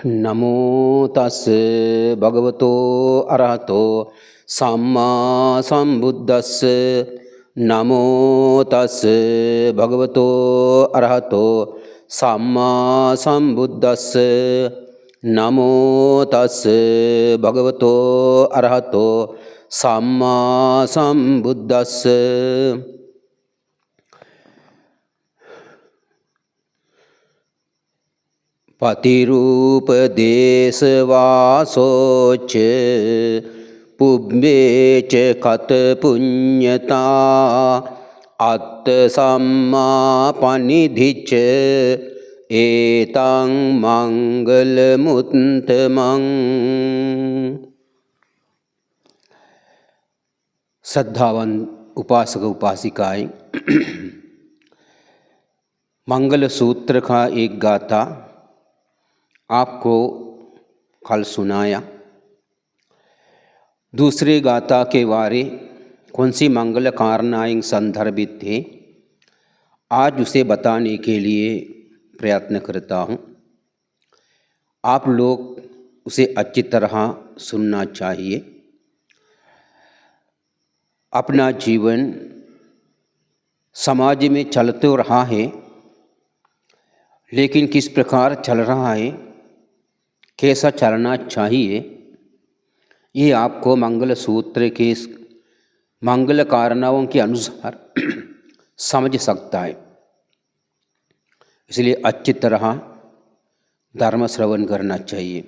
नमो तस् भगवतो अरहतो सम्मा सम्बुद्धस्। नमो तस् भगवतो अरहतो सम्मा सम्बुद्धस्। नमो तस् भगवतो अरहतो सम्मा सम्बुद्धस्। पतिरूप देशवासोच पुब्बे च कत पुण्यता अत्त सम्मापनिधिच एतं मंगलमुत्तमं। श्रद्धावन उपासक उपासिकाएं, मंगल सूत्र का एक गाथा आपको कल सुनाया। दूसरे गाथा के बारे कौन सी मंगल कारणाएं संदर्भित थे, आज उसे बताने के लिए प्रयत्न करता हूँ। आप लोग उसे अच्छी तरह सुनना चाहिए। अपना जीवन समाज में चल तो रहा है, लेकिन किस प्रकार चल रहा है, कैसा चलना चाहिए, ये आपको मंगल सूत्र के मंगल कारणाओं के अनुसार समझ सकता है। इसलिए अच्छी तरह धर्म श्रवण करना चाहिए,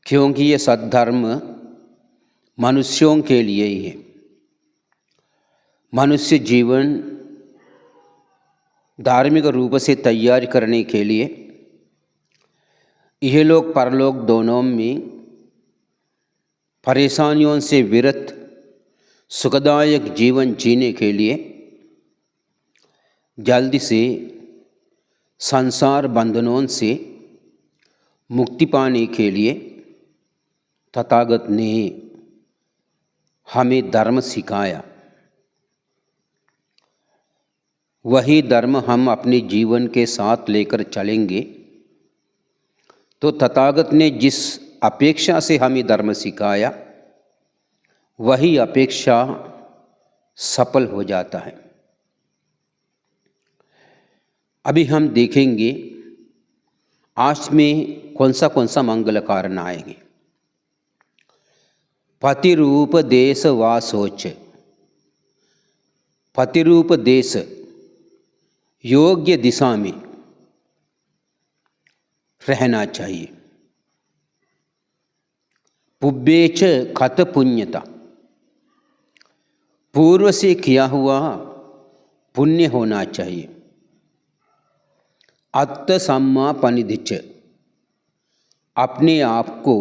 क्योंकि ये सद्धर्म मनुष्यों के लिए ही है। मनुष्य जीवन धार्मिक रूप से तैयार करने के लिए यह लोग परलोक दोनों में परेशानियों से विरत सुखदायक जीवन जीने के लिए जल्दी से संसार बंधनों से मुक्ति पाने के लिए तथागत ने हमें धर्म सिखाया। वही धर्म हम अपने जीवन के साथ लेकर चलेंगे तो तथागत ने जिस अपेक्षा से हमें धर्म सिखाया, वही अपेक्षा सफल हो जाता है। अभी हम देखेंगे आज में कौन सा मंगल कारण आएंगे। पतिरूप देश वासोच। पतिरूप देश योग्य दिशा में रहना चाहिए। पुब्बेच खत पुण्यता, पूर्व से किया हुआ पुण्य होना चाहिए। अत्त सम्मापनिधिच, अपने आप को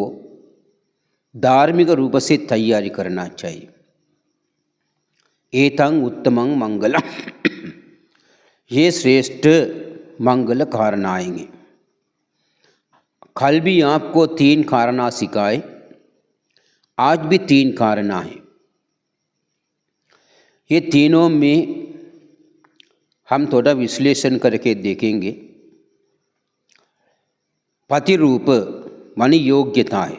धार्मिक रूप से तैयारी करना चाहिए। एतं उत्तमं मंगलम, ये श्रेष्ठ मंगल कारण आएंगे। कल भी आपको 3 कारण सिखाए, आज भी 3 कारण हैं। ये तीनों में हम थोड़ा विश्लेषण करके देखेंगे। पति रूप मानी योग्यता है।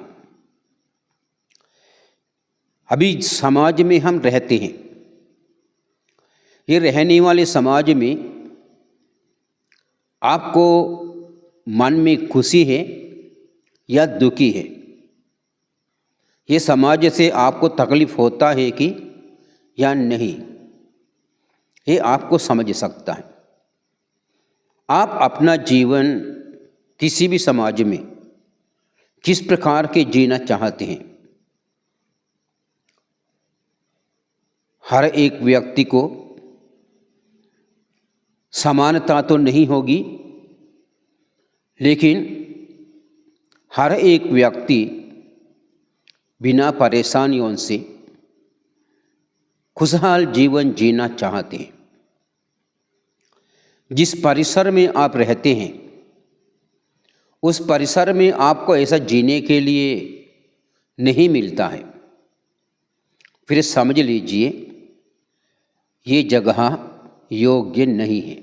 अभी समाज में हम रहते हैं, ये रहने वाले समाज में आपको मन में खुशी है या दुखी है, ये समाज से आपको तकलीफ होता है कि या नहीं, ये आपको समझ सकता है। आप अपना जीवन किसी भी समाज में किस प्रकार के जीना चाहते हैं। हर एक व्यक्ति को समानता तो नहीं होगी, लेकिन हर एक व्यक्ति बिना परेशानियों से खुशहाल जीवन जीना चाहते हैं। जिस परिसर में आप रहते हैं, उस परिसर में आपको ऐसा जीने के लिए नहीं मिलता है, फिर समझ लीजिए ये जगह योग्य नहीं है।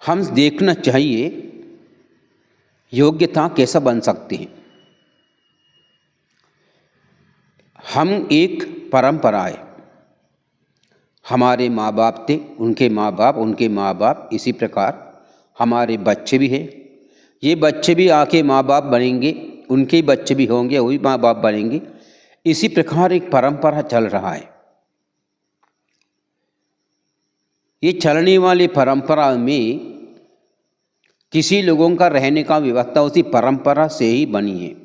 हम देखना चाहिए योग्यता कैसा बन सकती है। हम एक परंपरा है, हमारे माँ बाप थे, उनके माँ बाप, उनके माँ बाप, इसी प्रकार हमारे बच्चे भी हैं, ये बच्चे भी आके माँ बाप बनेंगे, उनके बच्चे भी होंगे, वही माँ बाप बनेंगे। इसी प्रकार एक परंपरा चल रहा है। ये चलने वाली परंपरा में किसी लोगों का रहने का व्यवस्था उसी परंपरा से ही बनी है।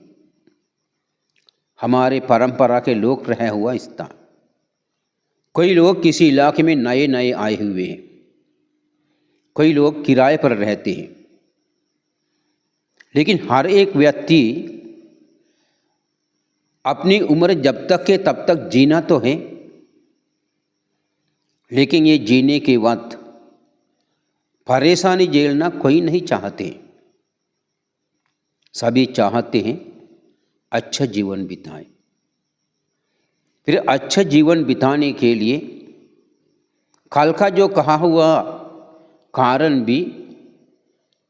हमारे परंपरा के लोग रहे हुआ स्थान, कोई लोग किसी इलाके में नए नए आए हुए हैं, कोई लोग किराए पर रहते हैं, लेकिन हर एक व्यक्ति अपनी उम्र जब तक है तब तक जीना तो है, लेकिन ये जीने के वक्त परेशानी झेलना कोई नहीं चाहते। सभी चाहते हैं अच्छा जीवन बिताएं। फिर अच्छा जीवन बिताने के लिए कल का जो कहा हुआ कारण भी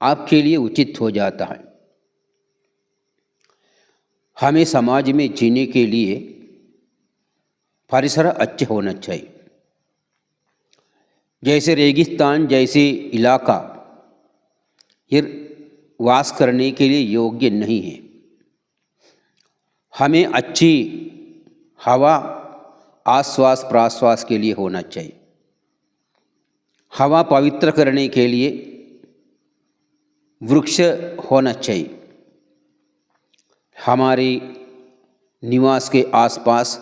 आपके लिए उचित हो जाता है। हमें समाज में जीने के लिए परिसर अच्छे होना चाहिए। जैसे रेगिस्तान जैसे इलाका ये वास करने के लिए योग्य नहीं है। हमें अच्छी हवा आश्वास प्राश्वास के लिए होना चाहिए। हवा पवित्र करने के लिए वृक्ष होना चाहिए। हमारे निवास के आसपास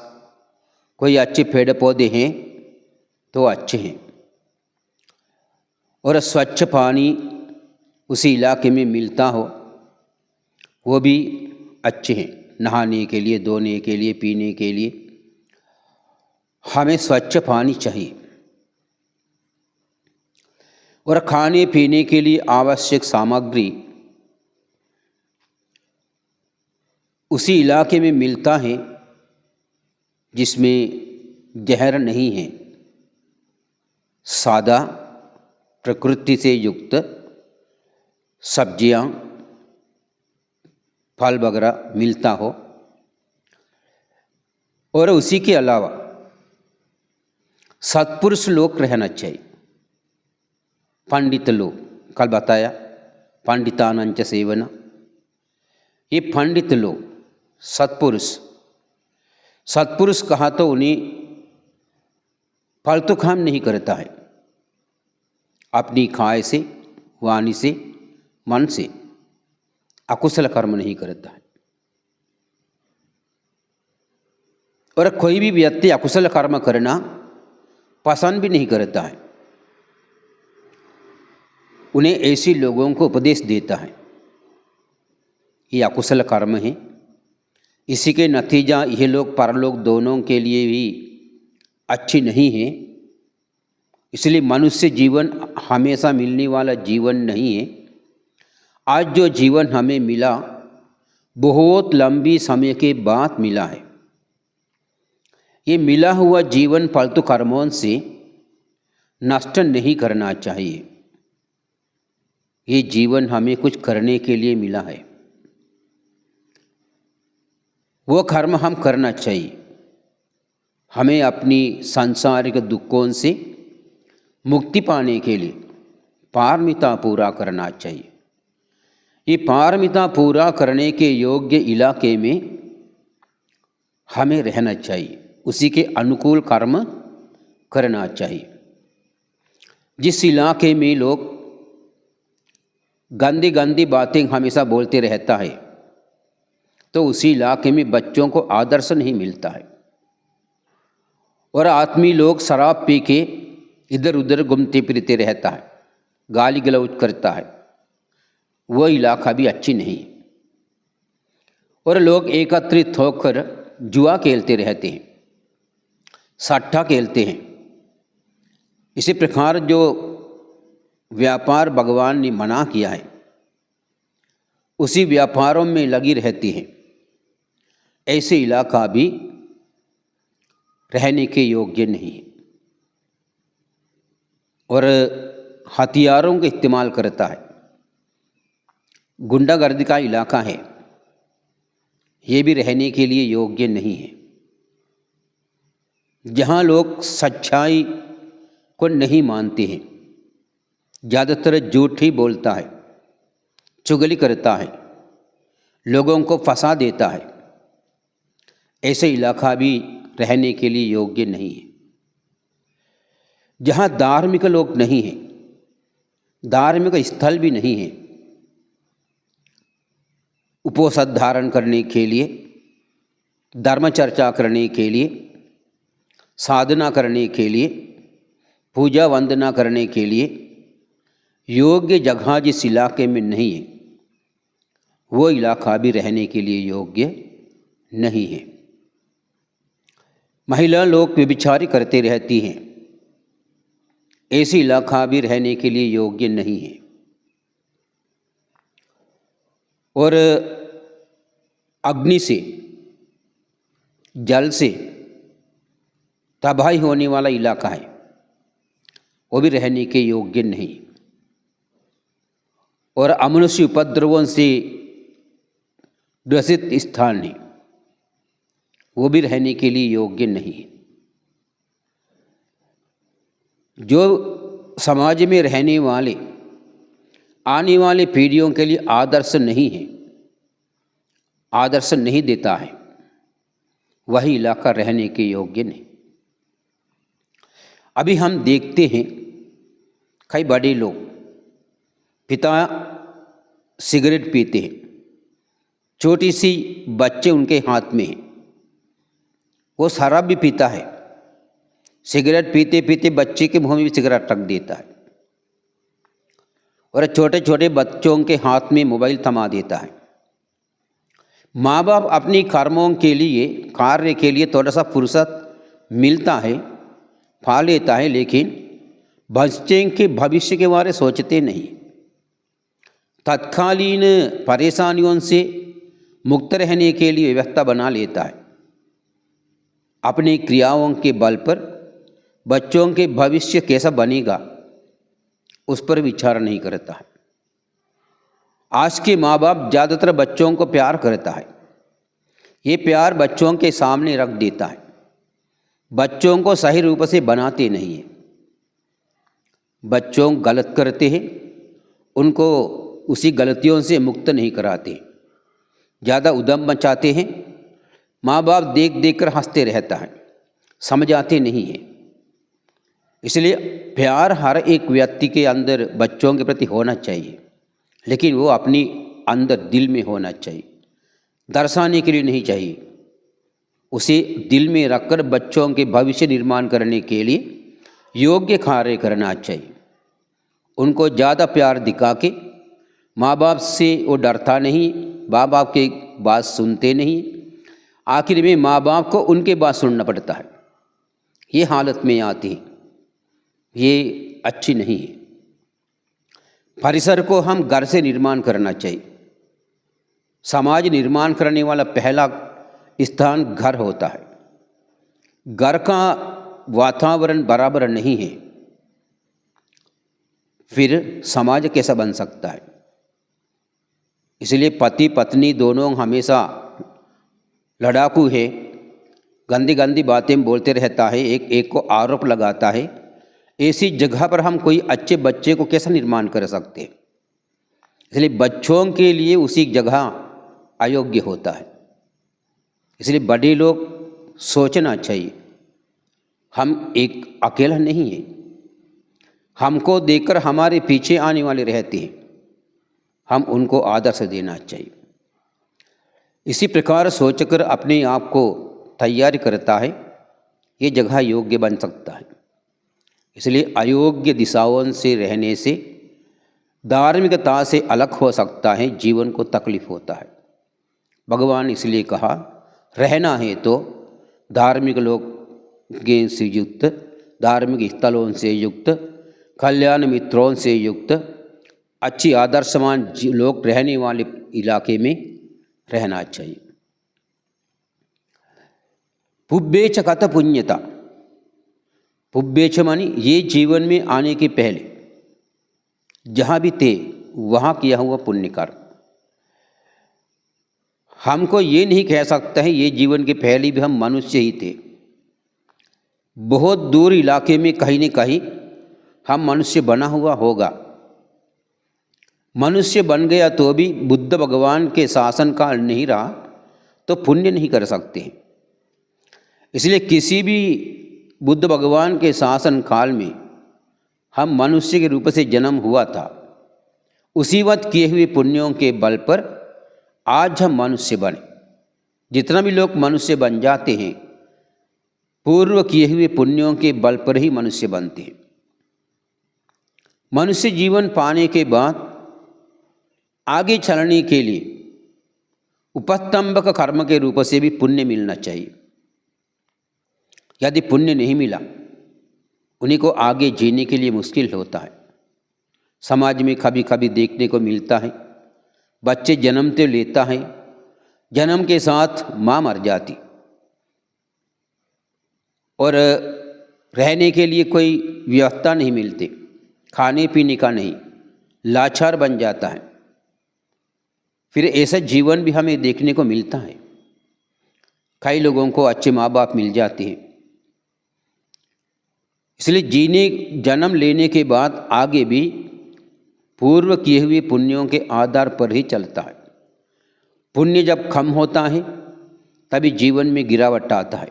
कोई अच्छे पेड़ पौधे हैं तो अच्छे हैं, और स्वच्छ पानी उसी इलाके में मिलता हो वो भी अच्छे हैं। नहाने के लिए, धोने के लिए, पीने के लिए हमें स्वच्छ पानी चाहिए, और खाने पीने के लिए आवश्यक सामग्री उसी इलाके में मिलता है जिसमें जहर नहीं है। सादा प्रकृति से युक्त सब्जियां, फल वगैरह मिलता हो, और उसी के अलावा सत्पुरुष लोग रहना चाहिए। पंडित लोग, कल बताया पंडितानंच सेवना, ये पंडित लोग सत्पुरुष कहा तो उन्हें फालतू काम नहीं करता है। अपनी खाए से, वाणी से, मन से अकुशल कर्म नहीं करता है। और कोई भी व्यक्ति अकुशल कर्म करना पसंद भी नहीं करता है। उन्हें ऐसे लोगों को उपदेश देता है, ये अकुशल कर्म है, इसी के नतीजा यह लोग परलोक दोनों के लिए भी अच्छी नहीं है। इसलिए मनुष्य जीवन हमेशा मिलने वाला जीवन नहीं है। आज जो जीवन हमें मिला बहुत लंबी समय के बाद मिला है। ये मिला हुआ जीवन फालतू कर्मों से नष्ट नहीं करना चाहिए। ये जीवन हमें कुछ करने के लिए मिला है, वो कर्म हम करना चाहिए। हमें अपनी सांसारिक दुखों से मुक्ति पाने के लिए पारमिता पूरा करना चाहिए। ये पारमिता पूरा करने के योग्य इलाके में हमें रहना चाहिए, उसी के अनुकूल कर्म करना चाहिए। जिस इलाके में लोग गंदी गंदी बातें हमेशा बोलते रहता है तो उसी इलाके में बच्चों को आदर्श नहीं मिलता है, और आदमी लोग शराब पी के इधर उधर घूमते फिरते रहता है, गाली गलौज करता है, वो इलाका भी अच्छी नहीं। और लोग एकत्रित होकर जुआ खेलते रहते हैं, सट्टा खेलते हैं। इसी प्रकार जो व्यापार भगवान ने मना किया है उसी व्यापारों में लगी रहती है। ऐसे इलाका भी रहने के योग्य नहीं है। और हथियारों का इस्तेमाल करता है, गुंडागर्दी का इलाका है, ये भी रहने के लिए योग्य नहीं है। जहाँ लोग सच्चाई को नहीं मानते हैं, ज़्यादातर झूठ ही बोलता है, चुगली करता है, लोगों को फंसा देता है, ऐसे इलाका भी रहने के लिए योग्य नहीं है। जहाँ धार्मिक लोग नहीं हैं, धार्मिक स्थल भी नहीं है, उपवास धारण करने के लिए, धर्म चर्चा करने के लिए, साधना करने के लिए, पूजा वंदना करने के लिए योग्य जगह जिस इलाके में नहीं है, वो इलाका भी रहने के लिए योग्य नहीं है। महिला लोग व्यभिचारी करते रहती हैं, ऐसी इलाका भी रहने के लिए योग्य नहीं है। और अग्नि से, जल से तबाही होने वाला इलाका है, वो भी रहने के योग्य नहीं। और अमनुष्य उपद्रवों से ग्रसित स्थान है, वो भी रहने के लिए योग्य नहीं। जो समाज में रहने वाले आने वाले पीढ़ियों के लिए आदर्श नहीं है, आदर्श नहीं देता है, वही इलाका रहने के योग्य नहीं। अभी हम देखते हैं कई बड़े लोग, पिता सिगरेट पीते हैं, छोटी सी बच्चे उनके हाथ में है, वो शराब भी पीता है, सिगरेट पीते पीते बच्चे के मुंह में भी सिगरेट रख देता है, और छोटे छोटे बच्चों के हाथ में मोबाइल थमा देता है। माँ बाप अपनी कर्मों के लिए, कार्य के लिए थोड़ा सा फुर्सत मिलता है, पा लेता है, लेकिन बच्चे के भविष्य के बारे सोचते नहीं। तत्कालीन परेशानियों से मुक्त रहने के लिए व्यवस्था बना लेता है। अपनी क्रियाओं के बल पर बच्चों के भविष्य कैसा बनेगा उस पर विचार नहीं करता है। आज के माँ बाप ज़्यादातर बच्चों को प्यार करता है, ये प्यार बच्चों के सामने रख देता है, बच्चों को सही रूप से बनाते नहीं है। बच्चों गलत करते हैं, उनको उसी गलतियों से मुक्त नहीं कराते, ज़्यादा उद्यम मचाते हैं। माँ बाप देख देख कर हंसते रहता है, समझाते नहीं है। इसलिए प्यार हर एक व्यक्ति के अंदर बच्चों के प्रति होना चाहिए, लेकिन वो अपनी अंदर दिल में होना चाहिए, दर्शाने के लिए नहीं चाहिए। उसे दिल में रखकर बच्चों के भविष्य निर्माण करने के लिए योग्य कार्य करना चाहिए। उनको ज़्यादा प्यार दिखा के, माँ बाप से वो डरता नहीं, माँ बाप की बात सुनते नहीं, आखिर में माँ बाप को उनके बात सुनना पड़ता है। ये हालत में आती है, ये अच्छी नहीं है। परिसर को हम घर से निर्माण करना चाहिए। समाज निर्माण करने वाला पहला स्थान घर होता है। घर का वातावरण बराबर नहीं है, फिर समाज कैसा बन सकता है। इसलिए पति पत्नी दोनों हमेशा लड़ाकू है, गंदी गंदी बातें बोलते रहता है, एक एक को आरोप लगाता है। ऐसी जगह पर हम कोई अच्छे बच्चे को कैसा निर्माण कर सकते हैं। इसलिए बच्चों के लिए उसी जगह अयोग्य होता है। इसलिए बड़े लोग सोचना चाहिए, हम एक अकेला नहीं है, हमको देखकर हमारे पीछे आने वाले रहते हैं, हम उनको आदर्श देना चाहिए। इसी प्रकार सोचकर अपने आप को तैयार करता है, ये जगह योग्य बन सकता है। इसलिए अयोग्य दिशाओं से रहने से धार्मिकता से अलग हो सकता है, जीवन को तकलीफ होता है। भगवान इसलिए कहा, रहना है तो धार्मिक लोग से युक्त, धार्मिक स्थलों से युक्त, कल्याण मित्रों से युक्त, अच्छी आदर्शवान लोग रहने वाले इलाके में रहना चाहिए। पुब्बेच कत पुण्यता, पुब्बेच मानी ये जीवन में आने के पहले, जहाँ भी थे वहाँ किया हुआ पुण्य कर्म। हमको ये नहीं कह सकते हैं ये जीवन के पहले भी हम मनुष्य ही थे। बहुत दूर इलाके में कहीं न कहीं हम मनुष्य बना हुआ होगा। मनुष्य बन गया तो भी बुद्ध भगवान के शासन काल नहीं रहा तो पुण्य नहीं कर सकते हैं। इसलिए किसी भी बुद्ध भगवान के शासन काल में हम मनुष्य के रूप से जन्म हुआ था। उसी वक्त किए हुए पुण्यों के बल पर आज हम मनुष्य बने। जितना भी लोग मनुष्य बन जाते हैं पूर्व किए हुए पुण्यों के बल पर ही मनुष्य बनते हैं। मनुष्य जीवन पाने के बाद आगे चलने के लिए उपस्तंभक कर्म के रूप से भी पुण्य मिलना चाहिए। यदि पुण्य नहीं मिला उन्हीं को आगे जीने के लिए मुश्किल होता है। समाज में कभी कभी देखने को मिलता है बच्चे जन्म तो लेता है, जन्म के साथ माँ मर जाती और रहने के लिए कोई व्यवस्था नहीं मिलती, खाने पीने का नहीं, लाचार बन जाता है। फिर ऐसा जीवन भी हमें देखने को मिलता है। कई लोगों को अच्छे माँ बाप मिल जाते हैं। इसलिए जन्म लेने के बाद आगे भी पूर्व किए हुए पुण्यों के आधार पर ही चलता है। पुण्य जब कम होता है तभी जीवन में गिरावट आता है।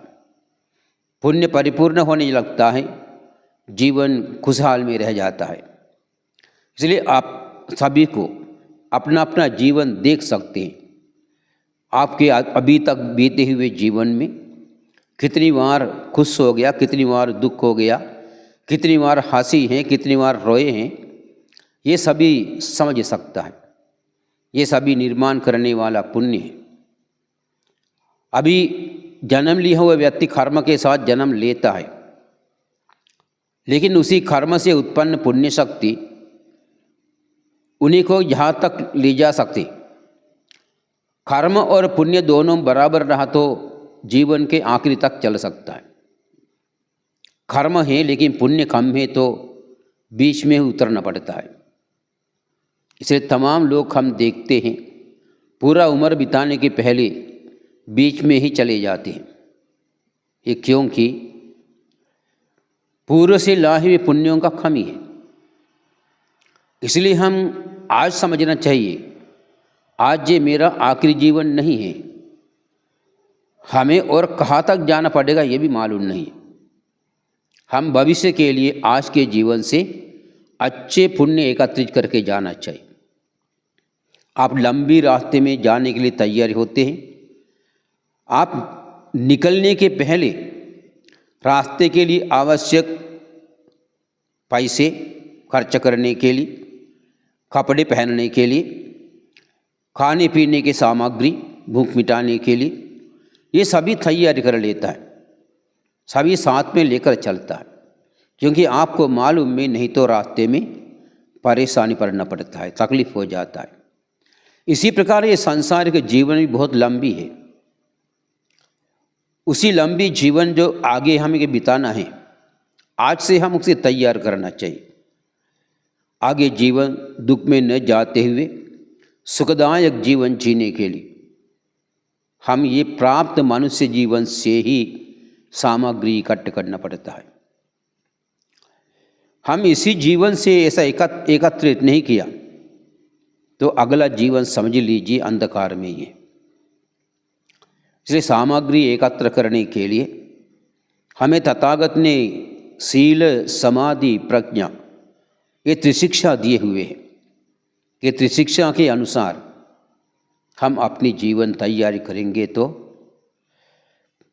पुण्य परिपूर्ण होने लगता है, जीवन खुशहाल में रह जाता है। इसलिए आप सभी को अपना अपना जीवन देख सकते हैं। आपके अभी तक बीते हुए जीवन में कितनी बार खुश हो गया, कितनी बार दुख हो गया, कितनी बार हंसी है, कितनी बार रोए हैं, ये सभी समझ सकता है। ये सभी निर्माण करने वाला पुण्य है। अभी जन्म लिया हुआ व्यक्ति कर्म के साथ जन्म लेता है, लेकिन उसी कर्म से उत्पन्न पुण्य शक्ति उन्हीं को यहाँ तक ले जा सकती। कर्म और पुण्य दोनों बराबर रहा तो जीवन के आखिरी तक चल सकता है। कर्म है लेकिन पुण्य कम है तो बीच में ही उतरना पड़ता है। इसलिए तमाम लोग हम देखते हैं पूरा उम्र बिताने के पहले बीच में ही चले जाते हैं। ये क्योंकि पूर्व से लाए हुए पुण्यों का कमी है। इसलिए हम आज समझना चाहिए आज ये मेरा आखिरी जीवन नहीं है। हमें और कहाँ तक जाना पड़ेगा ये भी मालूम नहीं। हम भविष्य के लिए आज के जीवन से अच्छे पुण्य एकत्रित करके जाना चाहिए। आप लंबी रास्ते में जाने के लिए तैयार होते हैं। आप निकलने के पहले रास्ते के लिए आवश्यक पैसे खर्च करने के लिए, कपड़े पहनने के लिए, खाने पीने की सामग्री, भूख मिटाने के लिए, ये सभी तैयारी कर लेता है, सभी साथ में लेकर चलता है। क्योंकि आपको मालूम में नहीं तो रास्ते में परेशानी पड़ना पड़ता है, तकलीफ हो जाता है। इसी प्रकार ये संसार के जीवन भी बहुत लंबी है। उसी लंबी जीवन जो आगे हमें बिताना है आज से हम उसे तैयार करना चाहिए। आगे जीवन दुख में न जाते हुए सुखदायक जीवन जीने के लिए हम ये प्राप्त मनुष्य जीवन से ही सामग्री इकट्ठ करना पड़ता है। हम इसी जीवन से ऐसा एकत्रित नहीं किया तो अगला जीवन समझ लीजिए अंधकार में ही है। इसलिए सामग्री एकत्र करने के लिए हमें तथागत ने शील, समाधि, प्रज्ञा ये त्रिशिक्षा दिए हुए हैं कि त्रिशिक्षा के अनुसार हम अपनी जीवन तैयारी करेंगे तो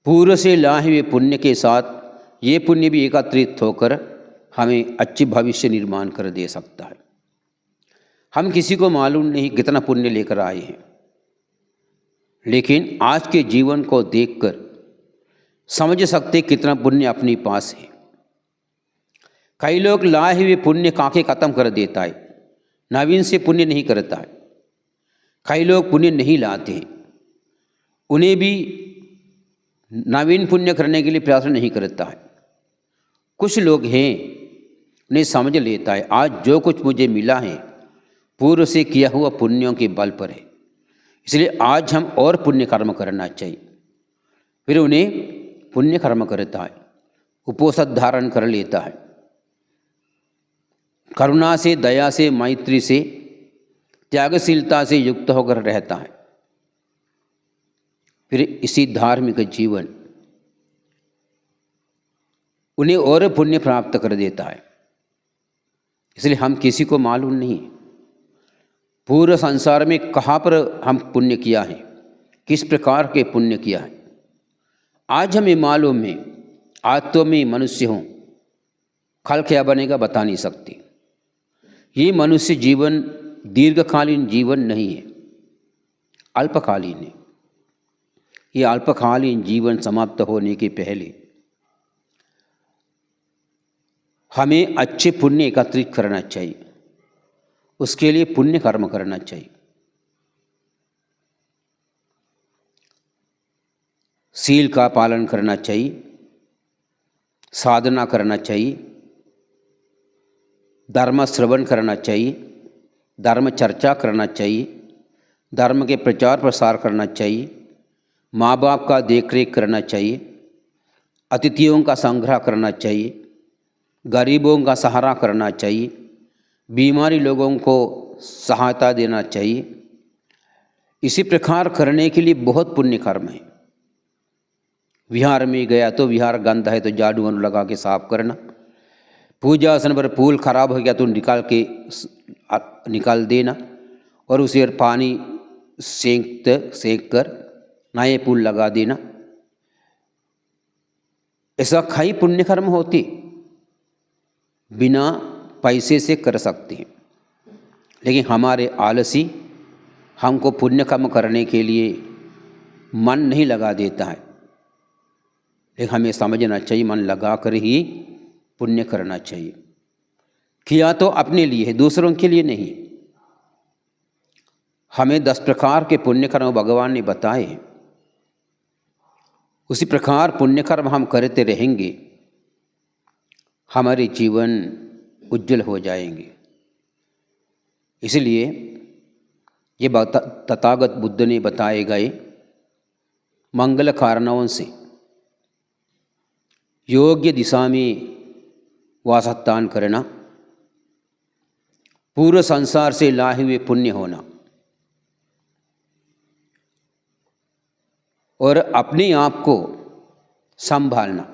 पूर्व से लाए हुए पुण्य के साथ ये पुण्य भी एकत्रित होकर हमें अच्छी भविष्य निर्माण कर दे सकता है। हम किसी को मालूम नहीं कितना पुण्य लेकर आए हैं, लेकिन आज के जीवन को देखकर समझ सकते कितना पुण्य अपने पास है। कई लोग लाए हुए पुण्य काके खत्म कर देता है, नवीन से पुण्य नहीं करता है। कई लोग पुण्य नहीं लाते हैं, उन्हें भी नवीन पुण्य करने के लिए प्रयास नहीं करता है। कुछ लोग हैं उन्हें समझ लेता है आज जो कुछ मुझे मिला है पूर्व से किया हुआ पुण्यों के बल पर है, इसलिए आज हम और पुण्य कर्म करना चाहिए। फिर उन्हें पुण्य कर्म करता है, उपोषद धारण कर लेता है, करुणा से, दया से, मैत्री से, त्यागशीलता से युक्त होकर रहता है। फिर इसी धार्मिक जीवन उन्हें और पुण्य प्राप्त कर देता है। इसलिए हम किसी को मालूम नहीं पूरे संसार में कहाँ पर हम पुण्य किया है, किस प्रकार के पुण्य किया है। आज हमें मालूम है, आज तो मैं मनुष्य हूँ, कल क्या बनेगा बता नहीं सकती। ये मनुष्य जीवन दीर्घकालीन जीवन नहीं है, अल्पकालीन है। ये अल्पकालीन जीवन समाप्त होने के पहले हमें अच्छे पुण्य एकत्रित करना चाहिए, उसके लिए पुण्य कर्म करना चाहिए। सील का पालन करना चाहिए, साधना करना चाहिए, धर्म श्रवण करना चाहिए, धर्म चर्चा करना चाहिए, धर्म के प्रचार प्रसार करना चाहिए, माँ बाप का देखरेख करना चाहिए, अतिथियों का संग्रह करना चाहिए, गरीबों का सहारा करना चाहिए, बीमारी लोगों को सहायता देना चाहिए। इसी प्रकार करने के लिए बहुत पुण्य कर्म है। विहार में गया तो विहार गंदा है तो झाड़ू वाड़ू लगा के साफ करना, पूजा आसन पर फूल खराब हो गया तो निकाल देना और उसे पानी सेंक कर नए फूल लगा देना। ऐसा कई पुण्य कर्म होते बिना पैसे से कर सकते हैं, लेकिन हमारे आलसी हमको पुण्य कर्म करने के लिए मन नहीं लगा देता है। लेकिन हमें समझना चाहिए मन लगा कर ही पुण्य करना चाहिए। किया तो अपने लिए है, दूसरों के लिए नहीं। हमें 10 प्रकार के पुण्य कर्म भगवान ने बताए हैं, उसी प्रकार पुण्य कर्म हम करते रहेंगे, हमारे जीवन उज्जवल हो जाएंगे। इसलिए ये तथागत बुद्ध ने बताए गए मंगल कारणों से योग्य दिशा में वासस्थान करना, पूरे संसार से लाए हुए पुण्य होना और अपने आप को संभालना।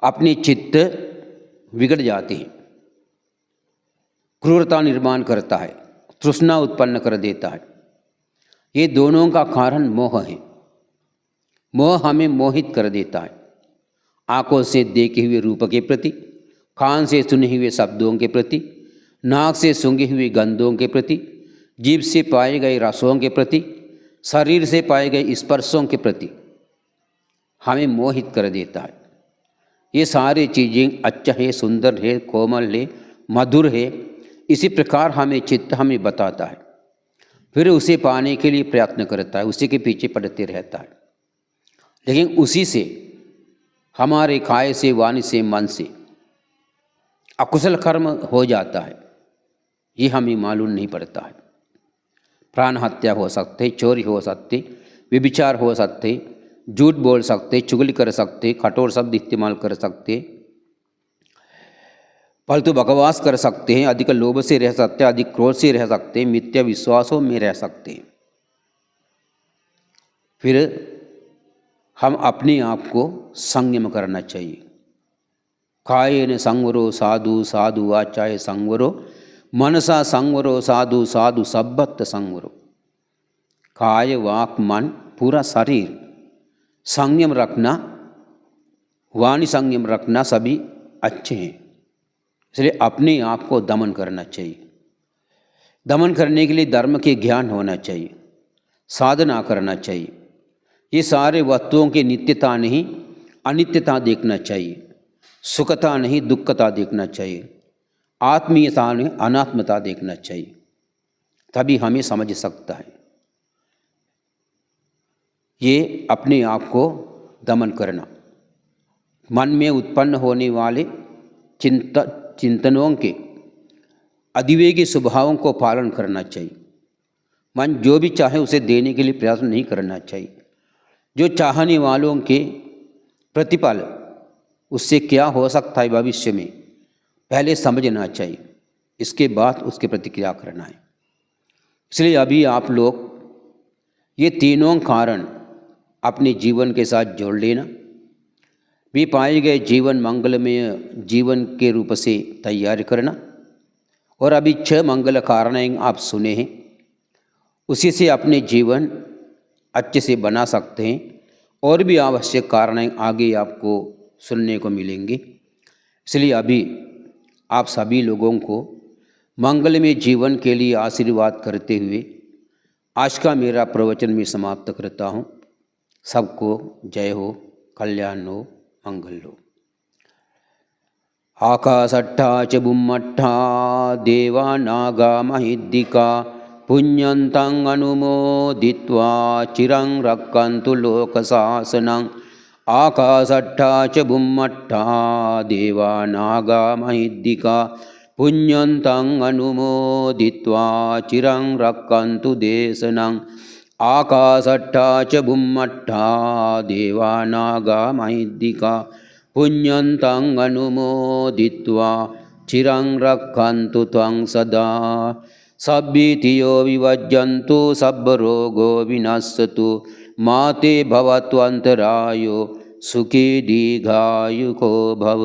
अपने चित्त बिगड़ जाते हैं, क्रूरता निर्माण करता है, तृष्णा उत्पन्न कर देता है। ये दोनों का कारण मोह है। मोह हमें मोहित कर देता है, आंखों से देखे हुए रूप के प्रति, कान से सुने हुए शब्दों के प्रति, नाक से सूंघे हुए गंधों के प्रति, जीभ से पाए गए रसों के प्रति, शरीर से पाए गए स्पर्शों के प्रति हमें मोहित कर देता है। ये सारी चीज़ें अच्छा है, सुंदर है, कोमल है, मधुर है, इसी प्रकार हमें चित्त हमें बताता है। फिर उसे पाने के लिए प्रयत्न करता है, उसी के पीछे पड़ते रहता है। लेकिन उसी से हमारे काय से, वाणी से, मन से अकुशल कर्म हो जाता है, ये हमें मालूम नहीं पड़ता है। प्राण हत्या हो सकते, चोरी हो सकती, व्यभिचार हो सकते, झूठ बोल सकते, चुगली कर सकते, कठोर शब्द इस्तेमाल कर सकते, फालतू बकवास कर सकते हैं, अधिक लोभ से रह सकते हैं, अधिक क्रोध से रह सकते हैं, मिथ्या विश्वासों में रह सकते हैं। फिर हम अपने आप को संयम करना चाहिए। कायेन संवरो साधु साधु वाचाय संवरो, मनसा संवरो साधु साधु सब्बत संवरो। काय वाक मन पूरा शरीर संयम रखना, वाणी संयम रखना सभी अच्छे हैं। इसलिए अपने आप को दमन करना चाहिए। दमन करने के लिए धर्म के ज्ञान होना चाहिए, साधना करना चाहिए। ये सारे वस्तुओं की नित्यता नहीं अनित्यता देखना चाहिए, सुखता नहीं दुखता देखना चाहिए, आत्मीयता नहीं अनात्मता देखना चाहिए, तभी हमें समझ सकता है। ये अपने आप को दमन करना, मन में उत्पन्न होने वाले चिंतनों के अधिवेगी स्वभावों को पालन करना चाहिए। मन जो भी चाहे उसे देने के लिए प्रयास नहीं करना चाहिए। जो चाहने वालों के प्रतिफल उससे क्या हो सकता है भविष्य में पहले समझना चाहिए, इसके बाद उसके प्रतिक्रिया करना है। इसलिए अभी आप लोग ये तीनों कारण अपने जीवन के साथ जोड़ लेना। भी पाए गए जीवन मंगलमय जीवन के रूप से तैयार करना। और अभी 6 मंगल कारण आप सुने हैं, उसी से अपने जीवन अच्छे से बना सकते हैं। और भी आवश्यक कारण आगे आपको सुनने को मिलेंगे। इसलिए अभी आप सभी लोगों को मंगलमय जीवन के लिए आशीर्वाद करते हुए आज का मेरा प्रवचन में समाप्त करता हूँ। सबको जय हो, कल्याण हो, मंगल हो। आकाशट्ठा च बुम्मट्ठा देवा नागा महिद्दिका पुण्यन्तं अनुमोदित्वा चिरं रक्कन्तु लोकशासनं। आकाशट्ठा च बुम्मट्ठा देवा नागा महिद्दिका पुण्यन्तं अनुमोदित्वा चिरं रक्कन्तु देशनं। आकाशट्ठा च बुम्मट्ठा देवा नागा महिद्दिका पुण्यन्तं अनुमोदित्वा चिरं रक्खन्तु त्वं सदा। सब्भीतियो विवज्जन्तु सब्बरोगो विनश्यतु मा ते भवत्वन्तरायो सुखी दीर्घायुको भव।